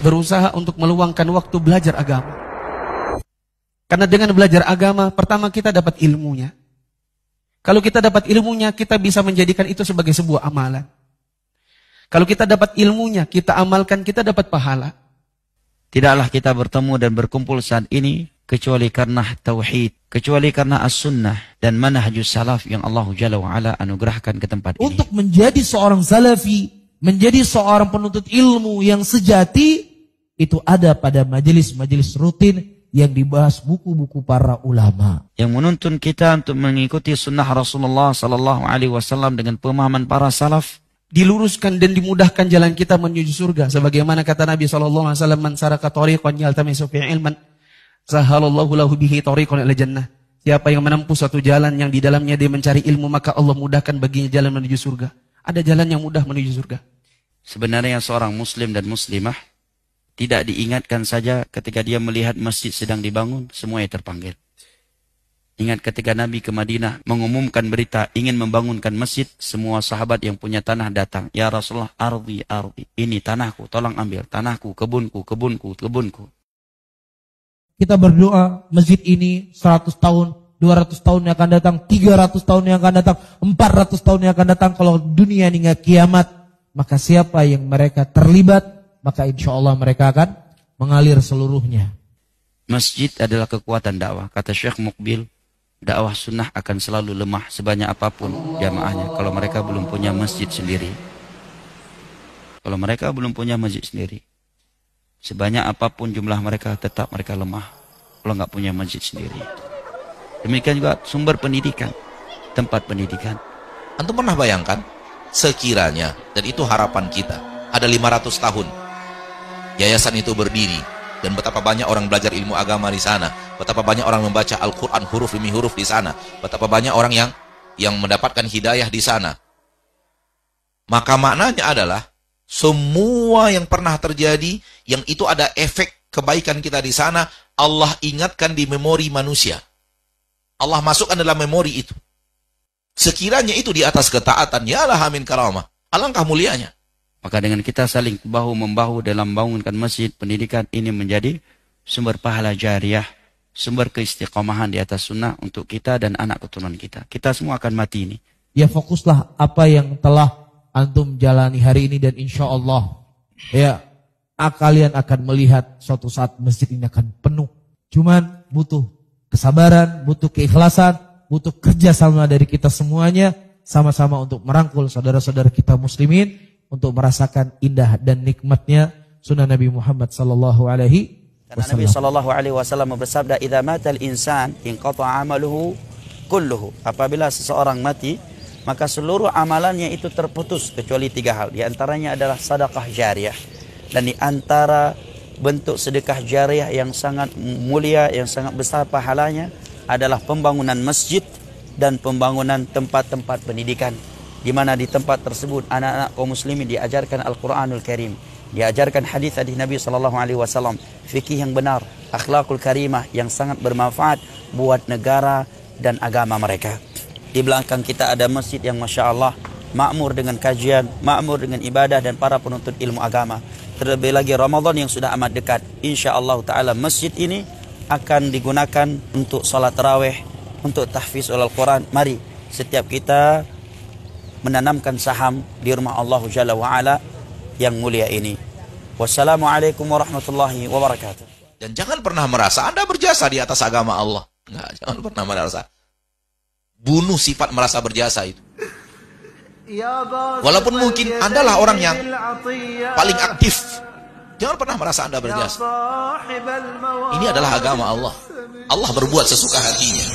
berusaha untuk meluangkan waktu belajar agama. Karena dengan belajar agama, pertama kita dapat ilmunya. Kalau kita dapat ilmunya, kita bisa menjadikan itu sebagai sebuah amalan. Kalau kita dapat ilmunya, kita amalkan, kita dapat pahala. Tidaklah kita bertemu dan berkumpul saat ini kecuali karena tauhid, kecuali karena as-sunnah dan manhajus salaf yang Allah Jalla wa Ala anugerahkan ke tempat ini. Untuk menjadi seorang salafi, menjadi seorang penuntut ilmu yang sejati, itu ada pada majelis-majelis rutin yang dibahas buku-buku para ulama. Yang menuntun kita untuk mengikuti sunnah Rasulullah sallallahu alaihi wasallam dengan pemahaman para salaf. Diluruskan dan dimudahkan jalan kita menuju surga. Sebagaimana kata Nabi sallallahu alaihi wasallam, "Man saraka tariqan yaltamisu fihi ilman, sahalallahu lahu bihi tariqan ila jannah." Siapa yang menempuh suatu jalan yang di dalamnya dia mencari ilmu, maka Allah mudahkan baginya jalan menuju surga. Ada jalan yang mudah menuju surga. Sebenarnya seorang muslim dan muslimah tidak diingatkan saja ketika dia melihat masjid sedang dibangun, semuanya terpanggil. Ingat ketika Nabi ke Madinah mengumumkan berita ingin membangunkan masjid, semua sahabat yang punya tanah datang. Ya Rasulullah, ardi, ini tanahku, tolong ambil. Tanahku, kebunku. Kita berdoa masjid ini 100 tahun, 200 tahun yang akan datang, 300 tahun yang akan datang, 400 tahun yang akan datang. Kalau dunia ini nggak kiamat, maka siapa yang mereka terlibat, maka insya Allah mereka akan mengalir seluruhnya. Masjid adalah kekuatan dakwah. Kata Syekh Mukbil, dakwah sunnah akan selalu lemah sebanyak apapun jamaahnya kalau mereka belum punya masjid sendiri. Kalau mereka belum punya masjid sendiri, sebanyak apapun jumlah mereka, tetap mereka lemah kalau nggak punya masjid sendiri. Demikian juga sumber pendidikan, tempat pendidikan. Antum pernah bayangkan sekiranya, dan itu harapan kita, ada 500 tahun yayasan itu berdiri, dan betapa banyak orang belajar ilmu agama di sana, betapa banyak orang membaca Al-Quran huruf demi huruf di sana, betapa banyak orang yang mendapatkan hidayah di sana. Maka maknanya adalah semua yang pernah terjadi, yang itu ada efek kebaikan kita di sana, Allah ingatkan di memori manusia. Allah masukkan dalam memori itu. Sekiranya itu di atas ketaatan, ya Allah amin karamah, alangkah mulianya. Maka dengan kita saling bahu-membahu dalam membangunkan masjid, pendidikan, ini menjadi sumber pahala jariah, sumber keistiqomahan di atas sunnah untuk kita dan anak keturunan kita. Kita semua akan mati ini. Ya fokuslah apa yang telah antum jalani hari ini, dan insya Allah ya kalian akan melihat suatu saat masjid ini akan penuh. Cuman butuh kesabaran, butuh keikhlasan, butuh kerjasama dari kita semuanya, sama-sama untuk merangkul saudara-saudara kita muslimin untuk merasakan indah dan nikmatnya sunnah Nabi Muhammad sallallahu alaihi wasallam. Nabi sallallahu alaihi wasallam bersabda, "Idza matal insan inqata'a 'amaluhu kulluhu." Apabila seseorang mati, maka seluruh amalannya itu terputus kecuali 3 hal. Di antaranya adalah sedekah jariyah. Dan di antara bentuk sedekah jariyah yang sangat mulia, yang sangat besar pahalanya adalah pembangunan masjid dan pembangunan tempat-tempat pendidikan, di mana di tempat tersebut anak-anak kaum muslimin diajarkan Al-Quranul Karim, diajarkan hadis-hadis Nabi SAW, fikih yang benar, akhlakul karimah yang sangat bermanfaat buat negara dan agama mereka. Di belakang kita ada masjid yang Masya Allah makmur dengan kajian, makmur dengan ibadah dan para penuntut ilmu agama. Terlebih lagi Ramadan yang sudah amat dekat, insya Allah ta'ala masjid ini akan digunakan untuk salat tarawih, untuk tahfiz Al-Quran. Mari setiap kita menanamkan saham di rumah Allah Jalla wa'ala yang mulia ini. Wassalamualaikum warahmatullahi wabarakatuh. Dan jangan pernah merasa Anda berjasa di atas agama Allah. Enggak, jangan pernah merasa. Bunuh sifat merasa berjasa itu. Walaupun mungkin Anda lah orang yang paling aktif, jangan pernah merasa Anda berjasa. Ini adalah agama Allah. Allah berbuat sesuka hatinya.